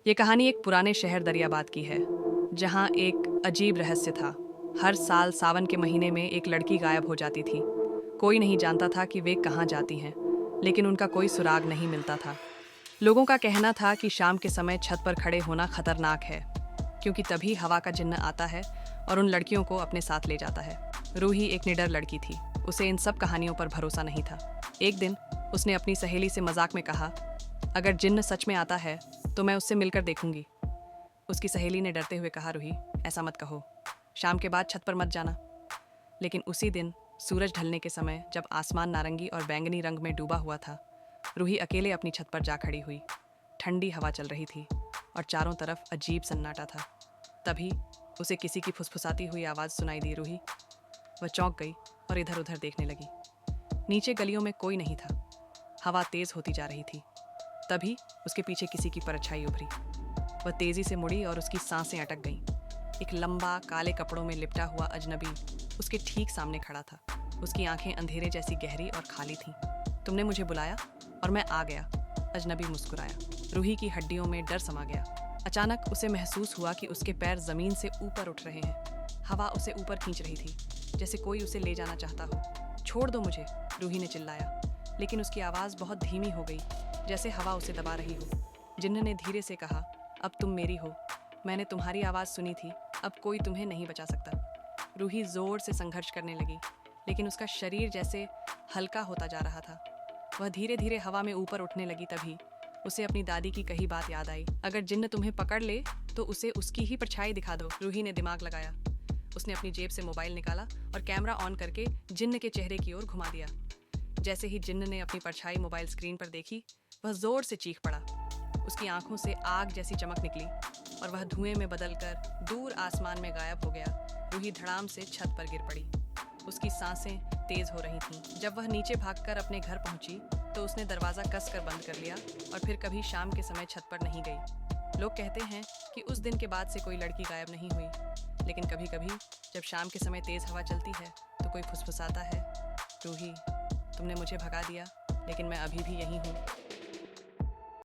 ये कहानी एक पुराने शहर दरियाबाद की है, जहाँ एक अजीब रहस्य था। हर साल सावन के महीने में एक लड़की गायब हो जाती थी। कोई नहीं जानता था कि वे कहाँ जाती हैं, लेकिन उनका कोई सुराग नहीं मिलता था। लोगों का कहना था कि शाम के समय छत पर खड़े होना खतरनाक है, क्योंकि तभी हवा का जिन्न आता है और उन लड़कियों को अपने साथ ले जाता है। रूही एक निडर लड़की थी, उसे इन सब कहानियों पर भरोसा नहीं था। एक दिन उसने अपनी सहेली से मजाक में कहा, अगर जिन्न सच में आता है तो मैं उससे मिलकर देखूंगी। उसकी सहेली ने डरते हुए कहा, रूही, ऐसा मत कहो, शाम के बाद छत पर मत जाना। लेकिन उसी दिन सूरज ढलने के समय, जब आसमान नारंगी और बैंगनी रंग में डूबा हुआ था, रूही अकेले अपनी छत पर जा खड़ी हुई। ठंडी हवा चल रही थी और चारों तरफ अजीब सन्नाटा था। तभी उसे किसी की फुसफुसाती हुई आवाज़ सुनाई दी। रूही वह चौंक गई और इधर उधर देखने लगी। नीचे गलियों में कोई नहीं था। हवा तेज होती जा रही थी। तभी उसके पीछे किसी की परछाई उभरी। वह तेजी से मुड़ी और उसकी सांसें अटक गईं। एक लंबा काले कपड़ों में लिपटा हुआ अजनबी उसके ठीक सामने खड़ा था। उसकी आंखें अंधेरे जैसी गहरी और खाली थीं। तुमने मुझे बुलाया और मैं आ गया, अजनबी मुस्कुराया। रूही की हड्डियों में डर समा गया। अचानक उसे महसूस हुआ कि उसके पैर जमीन से ऊपर उठ रहे हैं। हवा उसे ऊपर खींच रही थी, जैसे कोई उसे ले जाना चाहता हो। छोड़ दो मुझे, रूही ने चिल्लाया, लेकिन उसकी आवाज़ बहुत धीमी हो गई, जैसे हवा उसे दबा रही हो। जिन्न ने धीरे से कहा, अब तुम मेरी हो, मैंने तुम्हारी आवाज़ सुनी थी, अब कोई तुम्हें नहीं बचा सकता। रूही जोर से संघर्ष करने लगी, लेकिन उसका शरीर जैसे हल्का होता जा रहा था। वह धीरे धीरे हवा में ऊपर उठने लगी। तभी उसे अपनी दादी की कही बात याद आई, अगर जिन्न तुम्हें पकड़ ले तो उसे उसकी ही परछाई दिखा दो। रूही ने दिमाग लगाया। उसने अपनी जेब से मोबाइल निकाला और कैमरा ऑन करके जिन्न के चेहरे की ओर घुमा दिया। जैसे ही जिन्न ने अपनी परछाई मोबाइल स्क्रीन पर देखी, वह जोर से चीख पड़ा। उसकी आंखों से आग जैसी चमक निकली और वह धुएं में बदलकर दूर आसमान में गायब हो गया। रूही धड़ाम से छत पर गिर पड़ी। उसकी सांसें तेज हो रही थीं। जब वह नीचे भागकर अपने घर पहुंची तो उसने दरवाज़ा कसकर बंद कर लिया और फिर कभी शाम के समय छत पर नहीं गई। लोग कहते हैं कि उस दिन के बाद से कोई लड़की गायब नहीं हुई, लेकिन कभी कभी जब शाम के समय तेज हवा चलती है तो कोई फुसफुसाता है, रूही, तुमने मुझे भगा दिया, लेकिन मैं अभी भी यहीं हूँ।